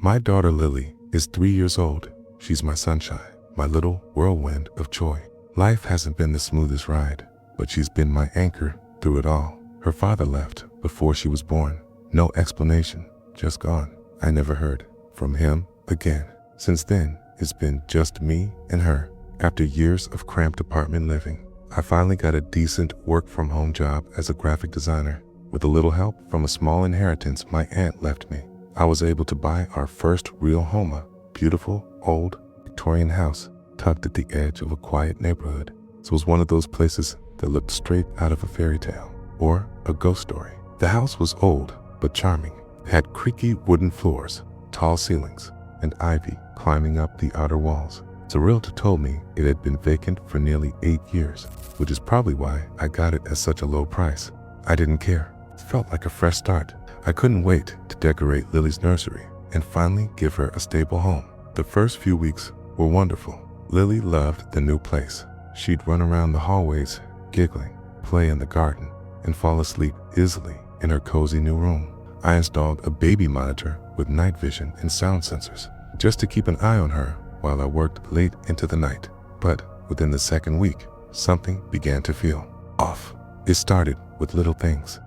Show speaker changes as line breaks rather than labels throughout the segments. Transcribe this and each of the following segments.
My daughter Lily is 3 years old. She's my sunshine, my little whirlwind of joy. Life hasn't been the smoothest ride, but she's been my anchor through it all. Her father left before she was born. No explanation, just gone. I never heard from him again. Since then, it's been just me and her. After years of cramped apartment living, I finally got a decent work-from-home job as a graphic designer. With a little help from a small inheritance my aunt left me, I was able to buy our first real home, a beautiful, old, Victorian house tucked at the edge of a quiet neighborhood. So it was one of those places that looked straight out of a fairy tale or a ghost story. The house was old but charming. It had creaky wooden floors, tall ceilings, and ivy climbing up the outer walls. The realtor told me it had been vacant for nearly 8 years, which is probably why I got it at such a low price. I didn't care. It felt like a fresh start. I couldn't wait to decorate Lily's nursery and finally give her a stable home. The first few weeks were wonderful. Lily loved the new place. She'd run around the hallways, giggling, play in the garden, and fall asleep easily in her cozy new room. I installed a baby monitor with night vision and sound sensors just to keep an eye on her while I worked late into the night. But within the second week, something began to feel off. It started with little things.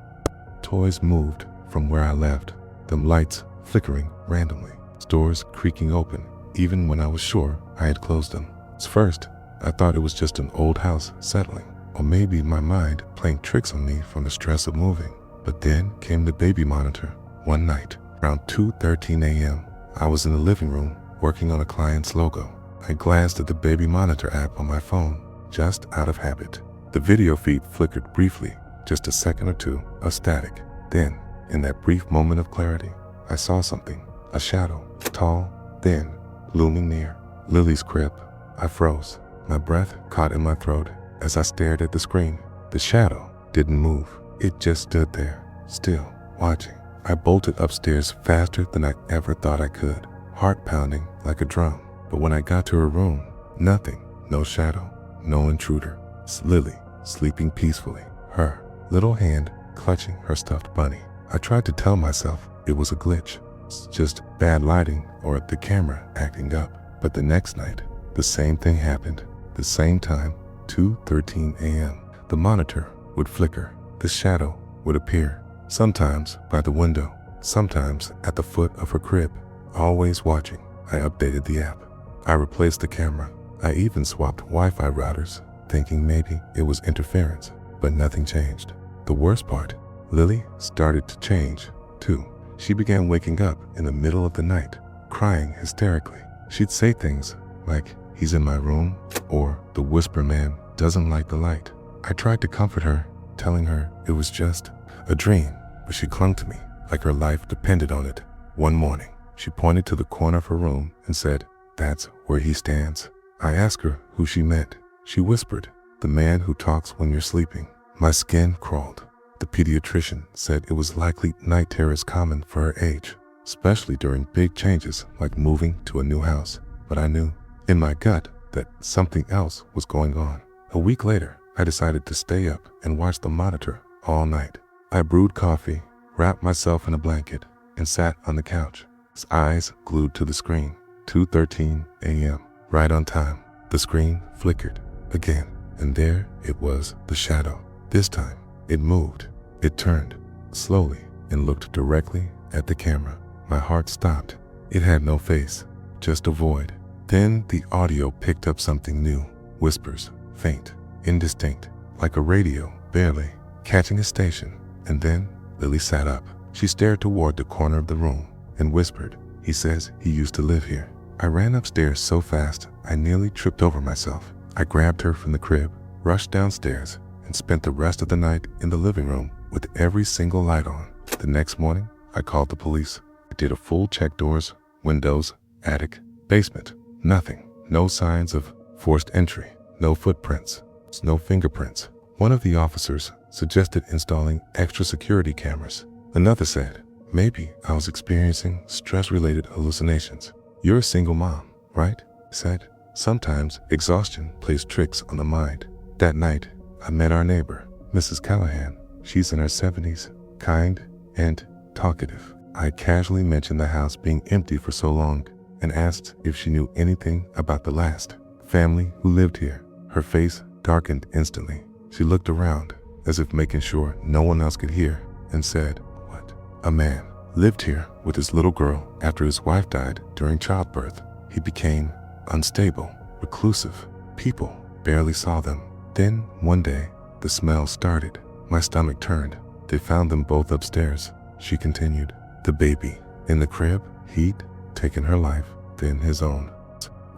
Toys moved from where I left, them lights flickering randomly, doors creaking open even when I was sure I had closed them. At first, I thought it was just an old house settling, or maybe my mind playing tricks on me from the stress of moving. But then came the baby monitor. One night, around 2:13 a.m., I was in the living room working on a client's logo. I glanced at the baby monitor app on my phone, just out of habit. The video feed flickered briefly, just a second or two of static. Then, in that brief moment of clarity, I saw something, a shadow, tall, thin, looming near Lily's crib. I froze, my breath caught in my throat as I stared at the screen. The shadow didn't move. It just stood there, still, watching. I bolted upstairs faster than I ever thought I could, heart pounding like a drum. But when I got to her room, nothing, no shadow, no intruder. It's Lily, sleeping peacefully, her little hand clutching her stuffed bunny. I tried to tell myself it was a glitch. It's just bad lighting or the camera acting up. But the next night, the same thing happened. The same time, 2:13 a.m. The monitor would flicker. The shadow would appear, sometimes by the window, sometimes at the foot of her crib. Always watching, I updated the app. I replaced the camera. I even swapped Wi-Fi routers, thinking maybe it was interference, but nothing changed. The worst part, Lily started to change, too. She began waking up in the middle of the night, crying hysterically. She'd say things like, "He's in my room," or "The whisper man doesn't like the light." I tried to comfort her, telling her it was just a dream, but she clung to me like her life depended on it. One morning, she pointed to the corner of her room and said, "That's where he stands." I asked her who she meant. She whispered, "The man who talks when you're sleeping." My skin crawled. The pediatrician said it was likely night terror is common for her age, especially during big changes like moving to a new house. But I knew, in my gut, that something else was going on. A week later, I decided to stay up and watch the monitor all night. I brewed coffee, wrapped myself in a blanket, and sat on the couch, his eyes glued to the screen. 2:13 a.m. Right on time. The screen flickered again, and there it was, the shadow. This time, it moved. It turned slowly and looked directly at the camera. My heart stopped. It had no face, just a void. Then the audio picked up something new. Whispers, faint, indistinct, like a radio, barely catching a station. And then Lily sat up. She stared toward the corner of the room and whispered, "He says he used to live here." I ran upstairs so fast I nearly tripped over myself. I grabbed her from the crib, rushed downstairs, and spent the rest of the night in the living room with every single light on. The next morning, I called the police. I did a full check, doors, windows, attic, basement. Nothing. No signs of forced entry. No footprints. No fingerprints. One of the officers suggested installing extra security cameras. Another said, maybe I was experiencing stress-related hallucinations. "You're a single mom, right?" I said. "Sometimes exhaustion plays tricks on the mind." That night, I met our neighbor, Mrs. Callahan. She's in her 70s, kind and talkative. I casually mentioned the house being empty for so long and asked if she knew anything about the last family who lived here. Her face darkened instantly. She looked around as if making sure no one else could hear and said, "What? A man lived here with his little girl after his wife died during childbirth. He became unstable, reclusive. People barely saw them. Then one day, the smell started. My stomach turned. They found them both upstairs," she continued. "The baby in the crib, he'd taken her life, then his own.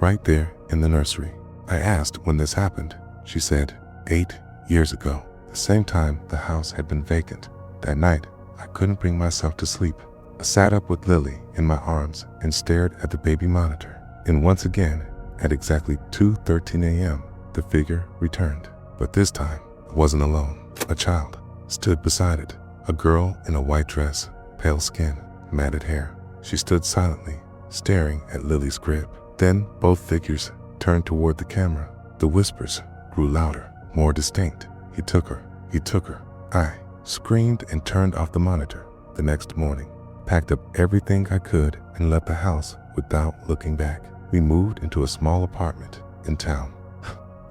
Right there in the nursery." I asked when this happened. She said, 8 years ago, the same time the house had been vacant. That night, I couldn't bring myself to sleep. I sat up with Lily in my arms and stared at the baby monitor. And once again, at exactly 2:13 a.m., the figure returned. But this time, I wasn't alone. A child stood beside it, a girl in a white dress, pale skin, matted hair. She stood silently, staring at Lily's crib. Then both figures turned toward the camera. The whispers grew louder, more distinct. "He took her. He took her." I screamed and turned off the monitor. The next morning, packed up everything I could and left the house without looking back. We moved into a small apartment in town.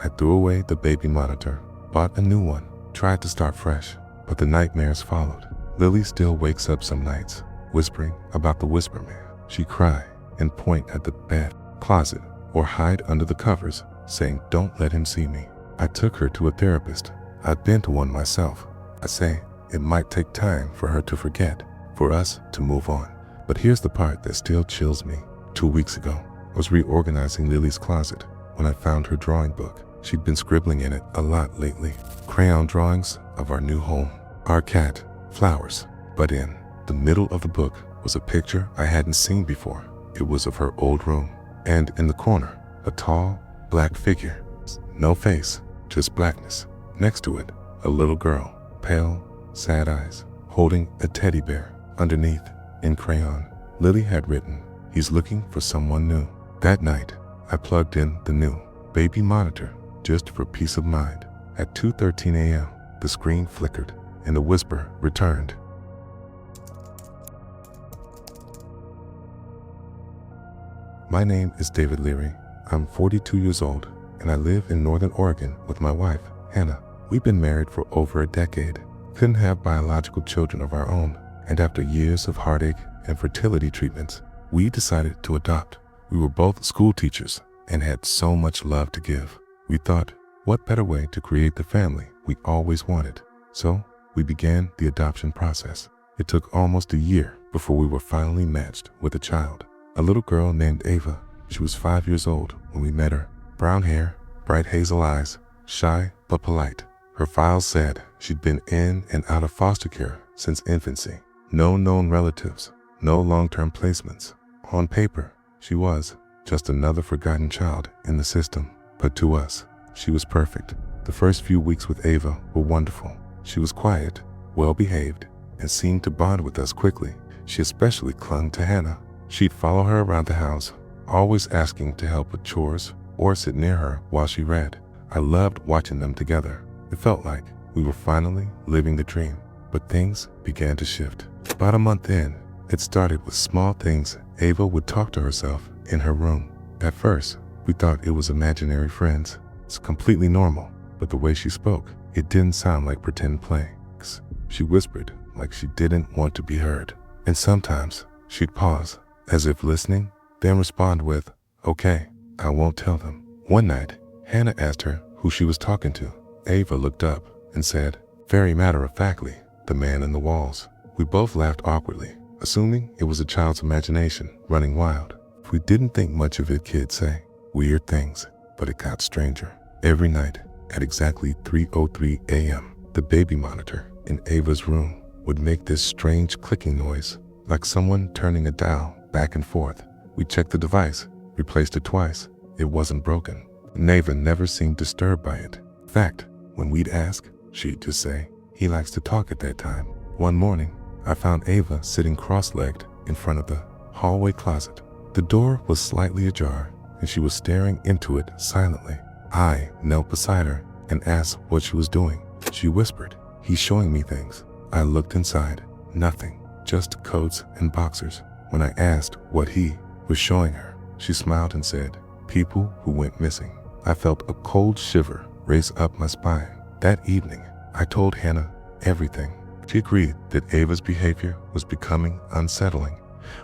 I threw away the baby monitor, bought a new one, tried to start fresh, but the nightmares followed. Lily still wakes up some nights, whispering about the Whisper Man. She'd cry and point at the bed, closet, or hide under the covers, saying, "Don't let him see me." I took her to a therapist. I'd been to one myself. I say it might take time for her to forget, for us to move on. But here's the part that still chills me. 2 weeks ago, I was reorganizing Lily's closet when I found her drawing book. She'd been scribbling in it a lot lately. Crayon drawings of our new home, our cat, flowers. But in the middle of the book was a picture I hadn't seen before. It was of her old room. And in the corner, a tall, black figure. No face, just blackness. Next to it, a little girl, pale, sad eyes, holding a teddy bear. Underneath, in crayon, Lily had written, "He's looking for someone new." That night, I plugged in the new baby monitor just for peace of mind. At 2:13 a.m., the screen flickered and the whisper returned. My name is David Leary. I'm 42 years old, and I live in Northern Oregon with my wife, Hannah. We've been married for over a decade. Couldn't have biological children of our own, and after years of heartache and fertility treatments, we decided to adopt. We were both school teachers and had so much love to give. We thought, what better way to create the family we always wanted? So we began the adoption process. It took almost a year before we were finally matched with a child. A little girl named Ava. She was 5 years old when we met her. Brown hair, bright hazel eyes, shy but polite. Her files said she'd been in and out of foster care since infancy. No known relatives, no long-term placements. On paper, she was just another forgotten child in the system. But to us, she was perfect. The first few weeks with Ava were wonderful. She was quiet, well-behaved, and seemed to bond with us quickly. She especially clung to Hannah. She'd follow her around the house, always asking to help with chores or sit near her while she read. I loved watching them together. It felt like we were finally living the dream. But things began to shift. About a month in, it started with small things. Ava would talk to herself in her room. At first, we thought it was imaginary friends. It's completely normal, but the way she spoke, it didn't sound like pretend play. She whispered like she didn't want to be heard. And sometimes she'd pause, as if listening, then respond with, "Okay, I won't tell them." One night, Hannah asked her who she was talking to. Ava looked up and said, very matter-of-factly, "The man in the walls." We both laughed awkwardly, assuming it was a child's imagination running wild. We didn't think much of it, kids say. Weird things, but it got stranger. Every night, at exactly 3:03 a.m., the baby monitor in Ava's room would make this strange clicking noise, like someone turning a dial back and forth. We checked the device, replaced it twice. It wasn't broken. Ava never seemed disturbed by it. In fact, when we'd ask, she'd just say, "He likes to talk at that time." One morning, I found Ava sitting cross-legged in front of the hallway closet. The door was slightly ajar, and she was staring into it silently. I knelt beside her and asked what she was doing. She whispered, "He's showing me things." I looked inside. Nothing. just coats and boxers. When I asked what he was showing her, she smiled and said, people who went missing. I felt a cold shiver race up my spine. That evening, I told Hannah everything. She agreed that Ava's behavior was becoming unsettling.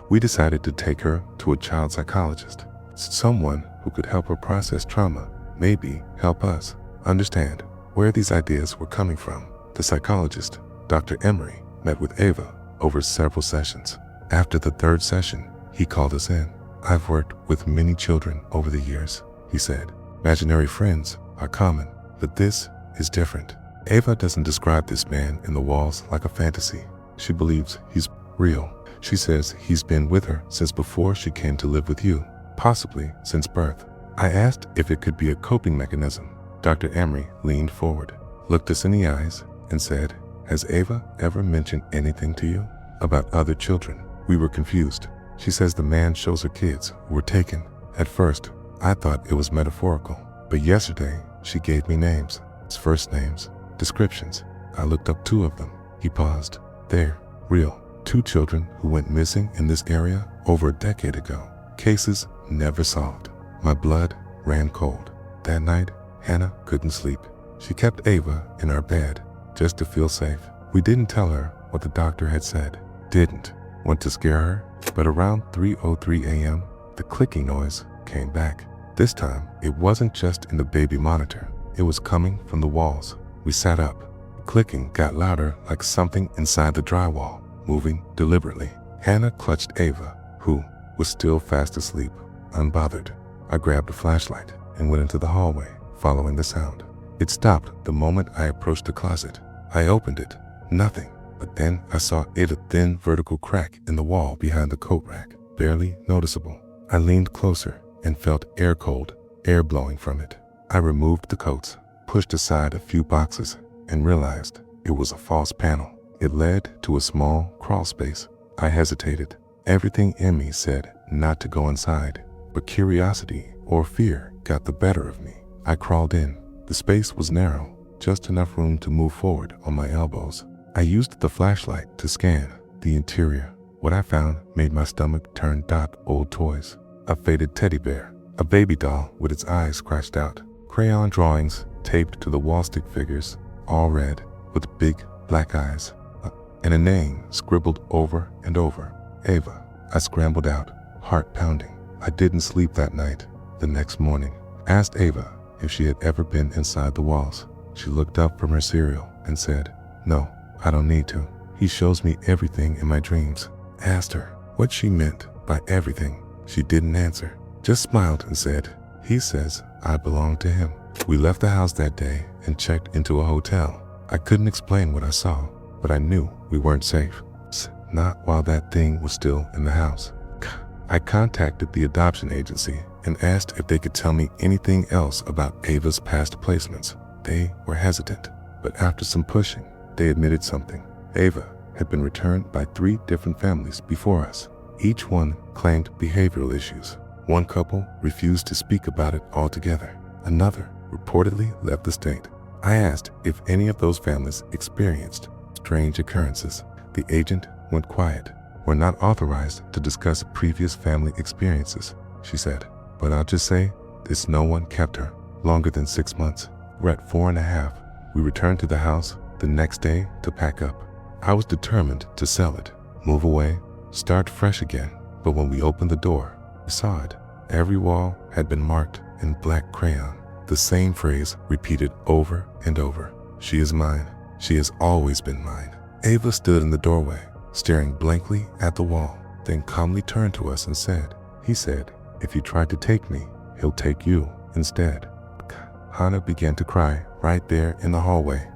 We decided to take her to a child psychologist, someone who could help her process trauma, maybe help us understand where these ideas were coming from. The psychologist, Dr. Emery, met with Ava over several sessions. After the third session, he called us in. I've worked with many children over the years, he said. Imaginary friends are common, but this is different. Ava doesn't describe this man in the walls like a fantasy. She believes he's real. She says he's been with her since before she came to live with you, possibly since birth. I asked if it could be a coping mechanism. Dr. Emery leaned forward, looked us in the eyes, and said, has Ava ever mentioned anything to you about other children? We were confused. She says the man shows her kids who were taken. At first, I thought it was metaphorical, but yesterday she gave me names, first names, descriptions. I looked up 2 of them. He paused. They're real. 2 children who went missing in this area over a decade ago. Cases never solved. My blood ran cold. That night, Hannah couldn't sleep. She kept Ava in our bed just to feel safe. We didn't tell her what the doctor had said. Didn't want to scare her, but around 3:03 a.m., the clicking noise came back. This time, it wasn't just in the baby monitor. It was coming from the walls. We sat up. Clicking got louder, like something inside the drywall, moving deliberately. Hannah clutched Ava, who was still fast asleep, unbothered. I grabbed a flashlight and went into the hallway, following the sound. It stopped the moment I approached the closet. I opened it. Nothing. But then I saw a thin vertical crack in the wall behind the coat rack, barely noticeable. I leaned closer and felt cold air blowing from it. I removed the coats, pushed aside a few boxes, and realized it was a false panel. It led to a small crawl space. I hesitated. Everything in me said not to go inside, but curiosity or fear got the better of me. I crawled in. The space was narrow, just enough room to move forward on my elbows. I used the flashlight to scan the interior. What I found made my stomach turn. Old toys, a faded teddy bear, a baby doll with its eyes scratched out, crayon drawings taped to the wall stick figures, all red with big black eyes, and a name scribbled over and over, Ava. I scrambled out, heart pounding. I didn't sleep that night. The next morning, asked Ava if she had ever been inside the walls. She looked up from her cereal and said, no, I don't need to. He shows me everything in my dreams. Asked her what she meant by everything. She didn't answer, just smiled and said, he says I belong to him. We left the house that day and checked into a hotel. I couldn't explain what I saw, but I knew we weren't safe. Not while that thing was still in the house. I contacted the adoption agency and asked if they could tell me anything else about Ava's past placements. They were hesitant, but after some pushing, they admitted something. Ava had been returned by 3 different families before us. Each one claimed behavioral issues. One couple refused to speak about it altogether. Another reportedly left the state. I asked if any of those families experienced strange occurrences. The agent went quiet. We're not authorized to discuss previous family experiences, she said. But I'll just say this: no one kept her longer than 6 months. We're at 4.5. We returned to the house the next day to pack up. I was determined to sell it, move away, start fresh again. But when we opened the door, I saw it. Every wall had been marked in black crayon. The same phrase repeated over and over. She is mine. She has always been mine. Ava stood in the doorway, staring blankly at the wall, then calmly turned to us and said, he said, if you try to take me, he'll take you instead. Hannah began to cry right there in the hallway.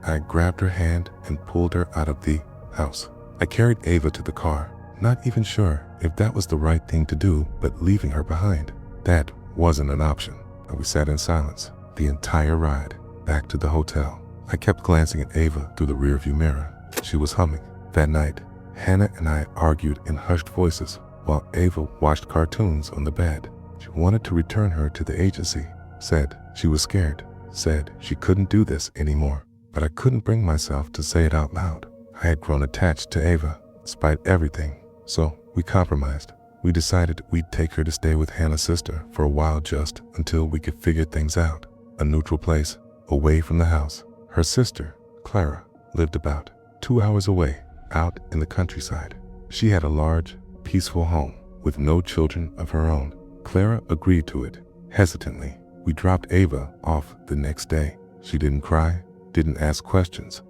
I grabbed her hand and pulled her out of the house. I carried Ava to the car, not even sure if that was the right thing to do, but leaving her behind, that wasn't an option. And we sat in silence the entire ride back to the hotel. I kept glancing at Ava through the rearview mirror. She was humming. That night, Hannah and I argued in hushed voices while Ava watched cartoons on the bed. She wanted to return her to the agency, said she was scared, said she couldn't do this anymore, but I couldn't bring myself to say it out loud. I had grown attached to Ava. despite everything. So we compromised. We decided we'd take her to stay with Hannah's sister for a while just until we could figure things out. A neutral place, away from the house. Her sister, Clara, lived about 2 hours away, out in the countryside. She had a large, peaceful home with no children of her own. Clara agreed to it. Hesitantly, we dropped Ava off the next day. She didn't cry, didn't ask questions,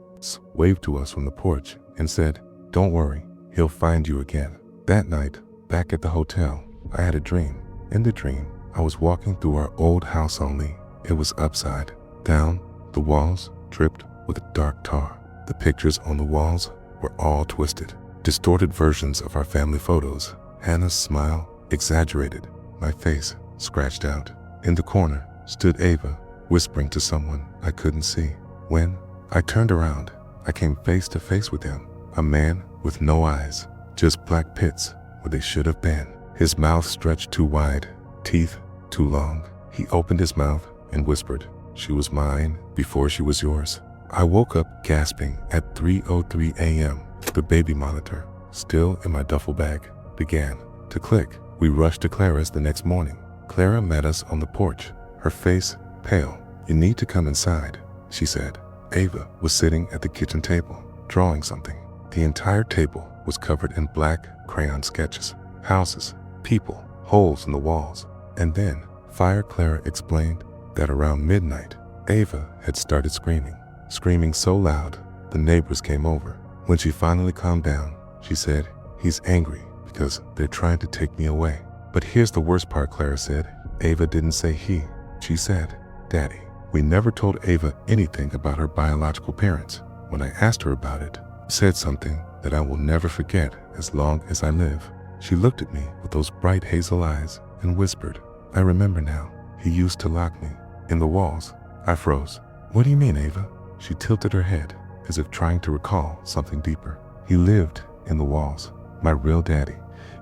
waved to us from the porch and said, "Don't worry, he'll find you again." That night, back at the hotel, I had a dream. In the dream, I was walking through our old house only it was upside down. The walls dripped with dark tar. The pictures on the walls were all twisted, distorted versions of our family photos. Hannah's smile exaggerated, my face scratched out. In the corner stood Ava, whispering to someone I couldn't see. When I turned around, I came face to face with him, a man with no eyes, just black pits where they should have been. His mouth stretched too wide, teeth too long. He opened his mouth and whispered, "She was mine before she was yours." I woke up gasping at 3:03 a.m. The baby monitor, still in my duffel bag, began to click. We rushed to Clara's the next morning. Clara met us on the porch, her face pale. "You need to come inside," she said. Ava was sitting at the kitchen table, drawing something. The entire table was covered in black crayon sketches, houses, people, holes in the walls. And then, Clara explained that around midnight, Ava had started screaming so loud, the neighbors came over. When she finally calmed down, she said, "He's angry because they're trying to take me away." But here's the worst part, Clara said. Ava didn't say he. She said, "Daddy." We never told Ava anything about her biological parents. When I asked her about it, she said something that I will never forget as long as I live. She looked at me with those bright hazel eyes and whispered, "I remember now. He used to lock me in the walls." I froze. "What do you mean, Ava?" She tilted her head as if trying to recall something deeper. "He lived in the walls. My real daddy.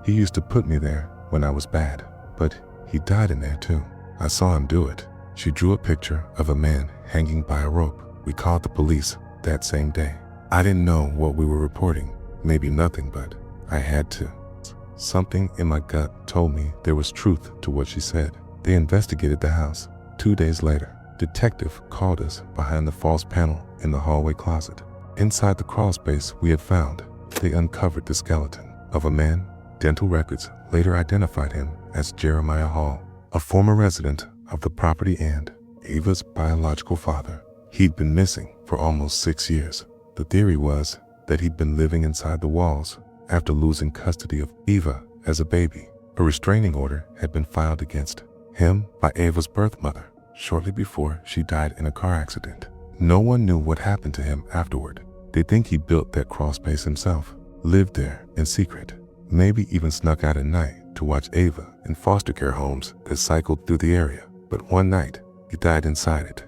He used to put me there when I was bad, but he died in there too. I saw him do it." She drew a picture of a man hanging by a rope. We called the police that same day. I didn't know what we were reporting, maybe nothing, but I had to. Something in my gut told me there was truth to what she said. They investigated the house. 2 days later, detective called us behind the false panel in the hallway closet. Inside the crawl space we had found, they uncovered the skeleton of a man. Dental records later identified him as Jeremiah Hall, a former resident of the property and Ava's biological father. He'd been missing for almost 6 years. The theory was that he'd been living inside the walls after losing custody of Ava as a baby. A restraining order had been filed against him by Ava's birth mother shortly before she died in a car accident. No one knew what happened to him afterward. They think he built that crawl space himself, lived there in secret, maybe even snuck out at night to watch Ava in foster care homes that cycled through the area. But one night, he died inside it.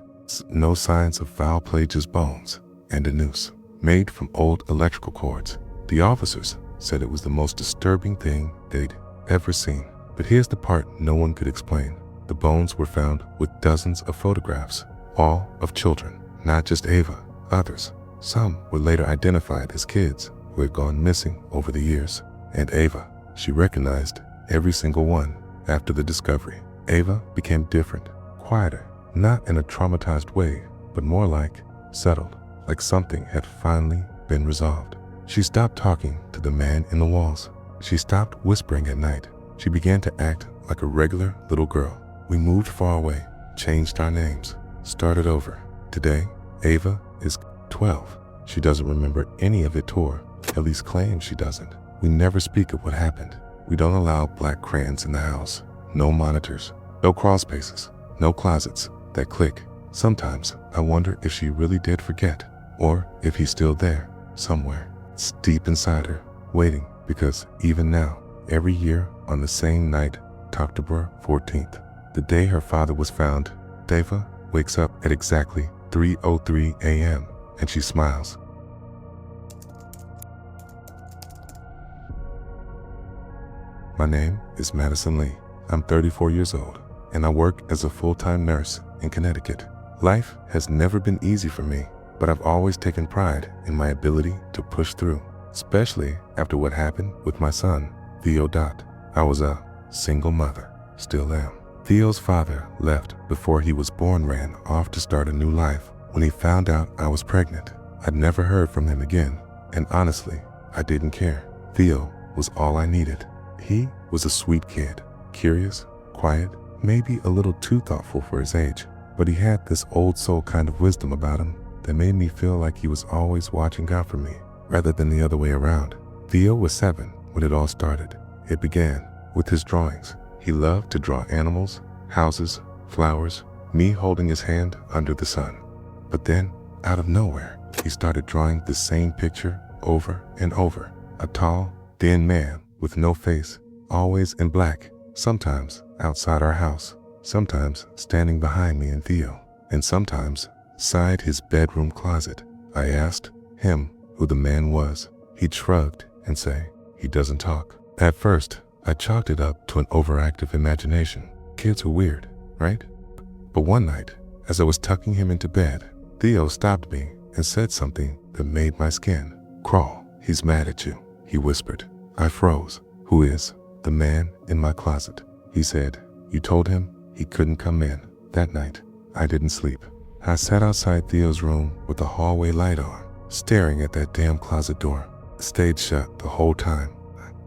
No signs of foul play, just bones and a noose made from old electrical cords. The officers said it was the most disturbing thing they'd ever seen. But here's the part no one could explain. The bones were found with dozens of photographs, all of children, not just Ava, others. Some were later identified as kids who had gone missing over the years. And Ava, she recognized every single one. After the discovery, Ava became different, quieter, not in a traumatized way, but more like settled, like something had finally been resolved. She stopped talking to the man in the walls. She stopped whispering at night. She began to act like a regular little girl. We moved far away, changed our names, started over. Today, Ava is 12. She doesn't remember any of it, or at least claims she doesn't. We never speak of what happened. We don't allow black crayons in the house. No monitors, no crawl spaces, no closets that click. Sometimes I wonder if she really did forget, or if he's still there, somewhere. It's deep inside her, waiting, because even now, every year on the same night, October 14th, the day her father was found, Ava wakes up at exactly 3:03 a.m. and she smiles. My name is Madison Lee. I'm 34 years old, and I work as a full-time nurse in Connecticut. Life has never been easy for me, but I've always taken pride in my ability to push through. especially after what happened with my son, Theo. I was a single mother, still am. Theo's father left before he was born, ran off to start a new life when he found out I was pregnant. I'd never heard from him again, and honestly, I didn't care. Theo was all I needed. He was a sweet kid, curious, quiet, maybe a little too thoughtful for his age, but he had this old soul kind of wisdom about him that made me feel like he was always watching out for me, rather than the other way around. Theo was 7 when it all started. It began with his drawings. He loved to draw animals, houses, flowers, me holding his hand under the sun. But then, out of nowhere, he started drawing the same picture over and over. A tall, thin man with no face, always in black, sometimes outside our house, sometimes standing behind me and Theo, and sometimes inside his bedroom closet. I asked him who the man was. He shrugged and said, "He doesn't talk." At first, I chalked it up to an overactive imagination. Kids are weird, right? But one night, as I was tucking him into bed, Theo stopped me and said something that made my skin crawl. "He's mad at you," he whispered. I froze. "Who is?" "The man in my closet." He said, "You told him he couldn't come in." That night, I didn't sleep. I sat outside Theo's room with the hallway light on, staring at that damn closet door. It stayed shut the whole time,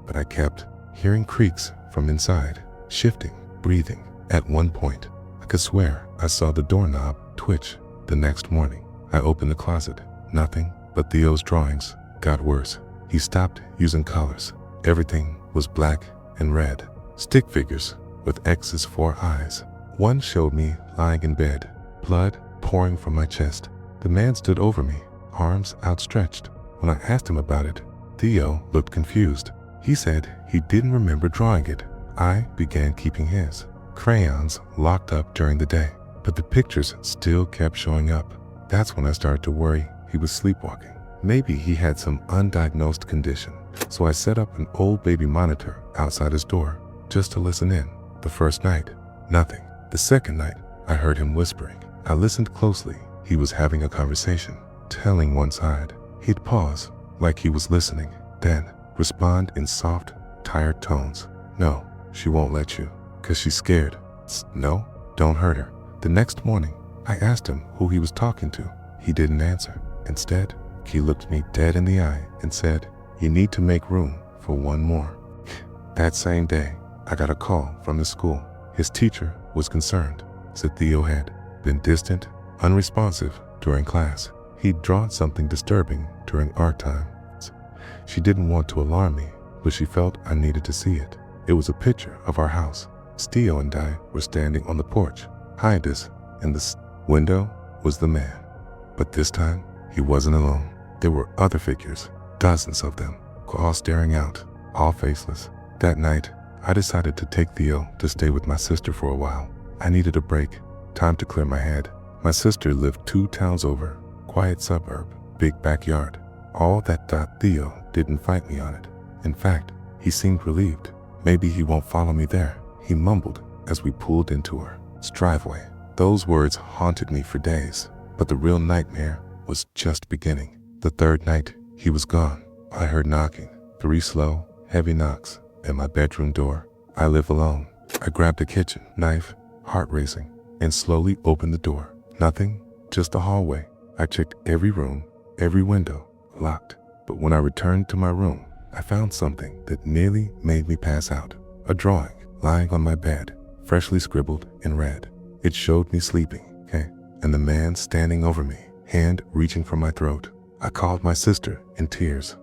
but I kept hearing creaks from inside, shifting, breathing. At one point, I could swear I saw the doorknob twitch. The next morning, I opened the closet. Nothing but Theo's drawings got worse. He stopped using colors. Everything was black and red. Stick figures with X's for eyes. One showed me lying in bed, blood pouring from my chest. The man stood over me, arms outstretched. When I asked him about it, Theo looked confused. He said he didn't remember drawing it. I began keeping his crayons locked up during the day, but the pictures still kept showing up. That's when I started to worry he was sleepwalking. Maybe he had some undiagnosed condition. So I set up an old baby monitor outside his door just to listen in. The first night, nothing. The second night, I heard him whispering. I listened closely. He was having a conversation, telling one side. He'd pause, like he was listening, then respond in soft, tired tones. "No, she won't let you, 'cause she's scared." "No, don't hurt her." The next morning, I asked him who he was talking to. He didn't answer. Instead, he looked me dead in the eye and said, "You need to make room for one more." That same day, I got a call from the school. His teacher was concerned, said Theo had been distant, unresponsive during class. He'd drawn something disturbing during art time. She didn't want to alarm me, but she felt I needed to see it. It was a picture of our house. Theo and I were standing on the porch. Behind us, in the window, was the man. But this time, he wasn't alone. There were other figures, dozens of them, all staring out, all faceless. That night, I decided to take Theo to stay with my sister for a while. I needed a break, time to clear my head. My sister lived 2 towns over, quiet suburb, big backyard. All that Theo didn't fight me on it. In fact, he seemed relieved. "Maybe he won't follow me there," he mumbled as we pulled into our driveway. Those words haunted me for days, but the real nightmare was just beginning. The third night, he was gone. I heard knocking, 3 slow, heavy knocks at my bedroom door. I live alone. I grabbed a kitchen knife, heart racing, and slowly opened the door. Nothing, just a hallway. I checked every room, every window, locked. But when I returned to my room, I found something that nearly made me pass out. A drawing lying on my bed, freshly scribbled in red. It showed me sleeping, and the man standing over me, hand reaching for my throat. I called my sister in tears,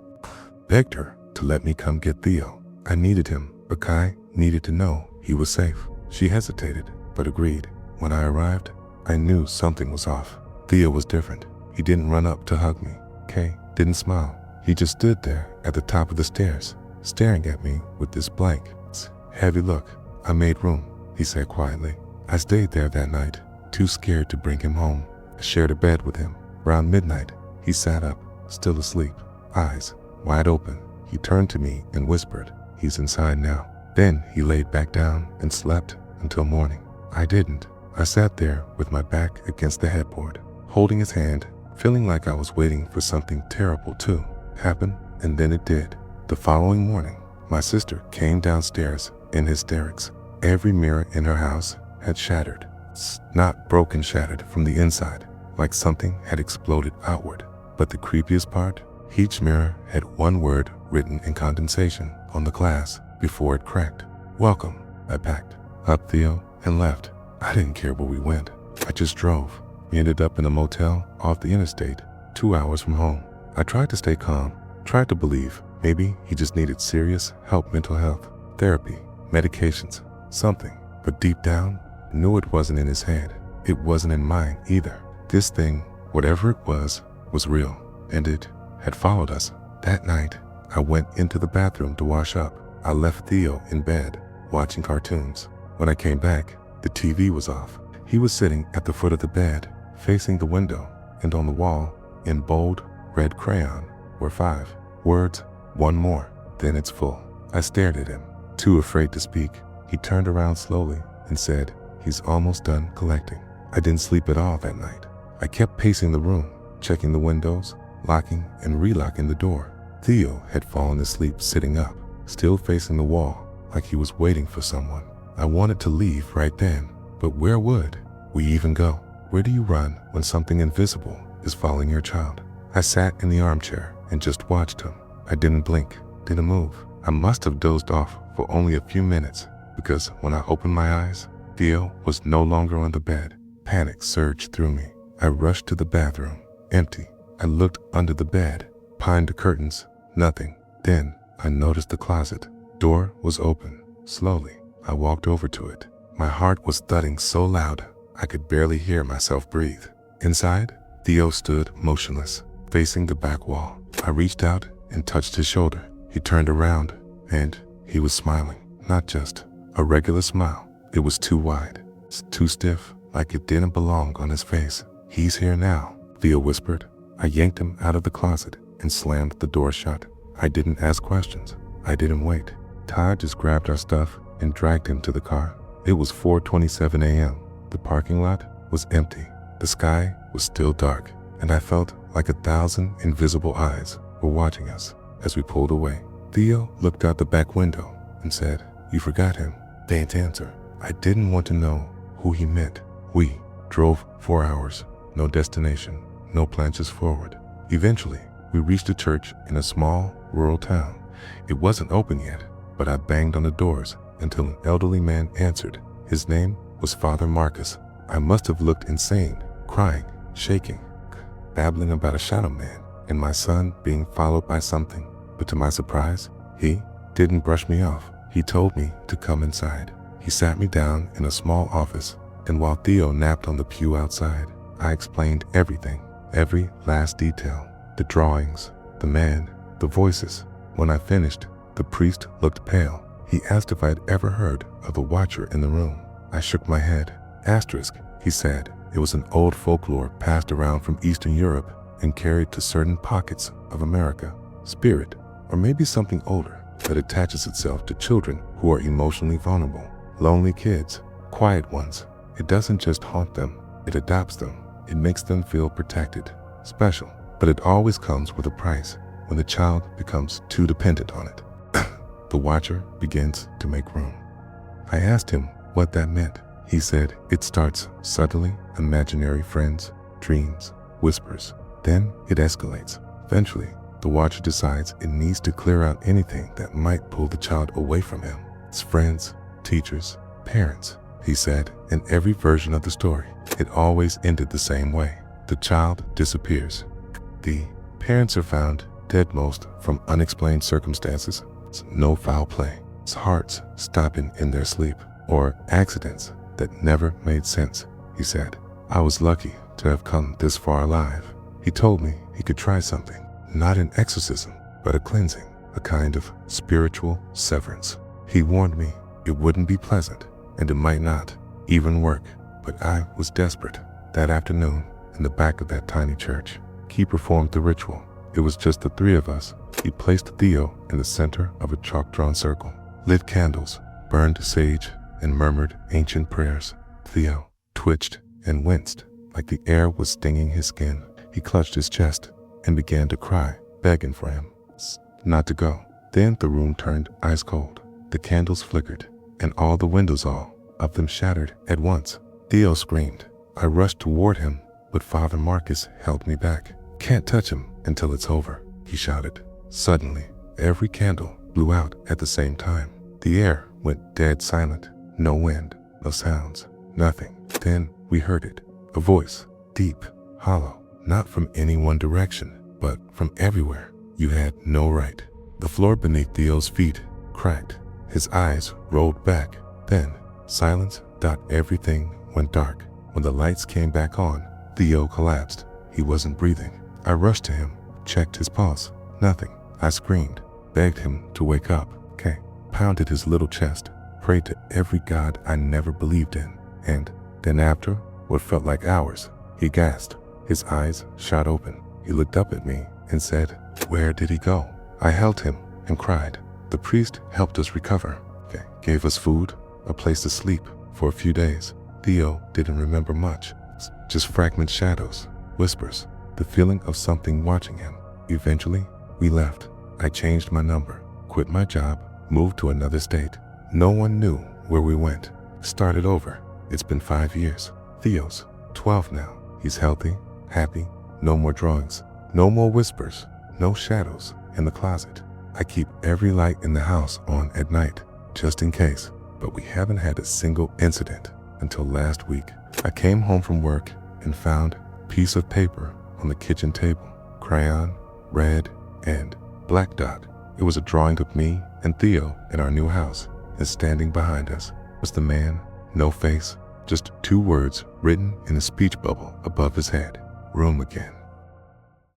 begged her to let me come get Theo. I needed him, but Kai needed to know he was safe. She hesitated, but agreed. When I arrived, I knew something was off. Theo was different. He didn't run up to hug me. Kay didn't smile. He just stood there at the top of the stairs, staring at me with this blank, heavy look. "I made room," he said quietly. I stayed there that night, too scared to bring him home. I shared a bed with him. Around midnight, he sat up, still asleep, eyes wide open. He turned to me and whispered, "He's inside now." Then he laid back down and slept until morning. I didn't. I sat there with my back against the headboard, holding his hand, feeling like I was waiting for something terrible to happen, and then it did. The following morning, my sister came downstairs in hysterics. Every mirror in her house had shattered. Not broken, shattered from the inside, like something had exploded outward. But the creepiest part, each mirror had one word written in condensation on the glass before it cracked. Welcome. I packed up Theo and left. I didn't care where we went. I just drove. We ended up in a motel off the interstate, 2 hours from home. I tried to stay calm, tried to believe maybe he just needed serious help, mental health, therapy, medications, something. But deep down, I knew it wasn't in his head. It wasn't in mine either. This thing, whatever it was real, and it had followed us. That night, I went into the bathroom to wash up. I left Theo in bed, watching cartoons. When I came back, the TV was off. He was sitting at the foot of the bed, facing the window, and on the wall, in bold red crayon, were 5 words, one more, then it's full. I stared at him, too afraid to speak. He turned around slowly and said, he's almost done collecting. I didn't sleep at all that night. I kept pacing the room, checking the windows, locking and relocking the door. Theo had fallen asleep sitting up, still facing the wall, like he was waiting for someone. I wanted to leave right then, but where would we even go? Where do you run when something invisible is following your child? I sat in the armchair and just watched him. I didn't blink, didn't move. I must have dozed off for only a few minutes, because when I opened my eyes, Theo was no longer on the bed. Panic surged through me. I rushed to the bathroom, empty. I looked under the bed, pined the curtains, nothing. Then I noticed the closet. Door was open. Slowly, I walked over to it. My heart was thudding so loud, I could barely hear myself breathe. Inside, Theo stood motionless, facing the back wall. I reached out and touched his shoulder. He turned around, and he was smiling. Not just a regular smile. It was too wide, too stiff, like it didn't belong on his face. He's here now, Theo whispered. I yanked him out of the closet and slammed the door shut. I didn't ask questions. I didn't wait. Todd just grabbed our stuff and dragged him to the car. It was 4:27 a.m. The parking lot was empty. The sky was still dark, and I felt like 1,000 invisible eyes were watching us as we pulled away. Theo looked out the back window and said, "You forgot him." Faint answer. I didn't want to know who he meant. We drove 4 hours, no destination, no planches forward. Eventually, we reached a church in a small, rural town. It wasn't open yet, but I banged on the doors until an elderly man answered. His name was Father Marcus. I must have looked insane, crying, shaking, babbling about a shadow man and my son being followed by something. But to my surprise, he didn't brush me off. He told me to come inside. He sat me down in a small office, and while Theo napped on the pew outside, I explained everything, every last detail, the drawings, the man, the voices. When I finished, the priest looked pale. He asked if I'd ever heard of a watcher in the room. I shook my head. Asterisk, he said. It was an old folklore passed around from Eastern Europe and carried to certain pockets of America. Spirit, or maybe something older, that attaches itself to children who are emotionally vulnerable. Lonely kids, quiet ones. It doesn't just haunt them, it adopts them. It makes them feel protected, special. But it always comes with a price when the child becomes too dependent on it. The watcher begins to make room. I asked him what that meant. He said it starts subtly, imaginary friends, dreams, whispers. Then it escalates. Eventually, the watcher decides it needs to clear out anything that might pull the child away from him. His friends, teachers, parents, he said. In every version of the story, it always ended the same way. The child disappears. The parents are found dead, most from unexplained circumstances. No foul play, hearts stopping in their sleep, or accidents that never made sense, he said. I was lucky to have come this far alive. He told me he could try something, not an exorcism, but a cleansing, a kind of spiritual severance. He warned me it wouldn't be pleasant, and it might not even work, but I was desperate. That afternoon, in the back of that tiny church, he performed the ritual. It was just the 3 of us. He placed Theo in the center of a chalk-drawn circle, lit candles, burned sage, and murmured ancient prayers. Theo twitched and winced like the air was stinging his skin. He clutched his chest and began to cry, begging for him. not to go. Then the room turned ice cold. The candles flickered, and all the windows, all of them, shattered at once. Theo screamed. I rushed toward him, but Father Marcus held me back. Can't touch him until it's over, he shouted. Suddenly, every candle blew out at the same time. The air went dead silent. No wind, no sounds, nothing. Then we heard it. A voice, deep, hollow, not from any one direction, but from everywhere. You had no right. The floor beneath Theo's feet cracked. His eyes rolled back. Then, silence. Everything went dark. When the lights came back on, Theo collapsed. He wasn't breathing. I rushed to him, checked his pulse. Nothing. I screamed, begged him to wake up. Okay. Pounded his little chest, prayed to every god I never believed in. And then after what felt like hours, he gasped. His eyes shot open. He looked up at me and said, "Where did he go?" I held him and cried. The priest helped us recover. Okay. Gave us food, a place to sleep for a few days. Theo didn't remember much, just fragment shadows, whispers, the feeling of something watching him. Eventually, we left. I changed my number, quit my job, moved to another state. No one knew where we went. Started over. It's been 5 years. Theo's 12 now. He's healthy, happy, no more drawings, no more whispers, no shadows in the closet. I keep every light in the house on at night, just in case, but we haven't had a single incident until last week. I came home from work and found a piece of paper on the kitchen table, crayon, red, and black dot. It was a drawing of me and Theo in our new house, and standing behind us was the man, no face, just 2 words written in a speech bubble above his head. Room again.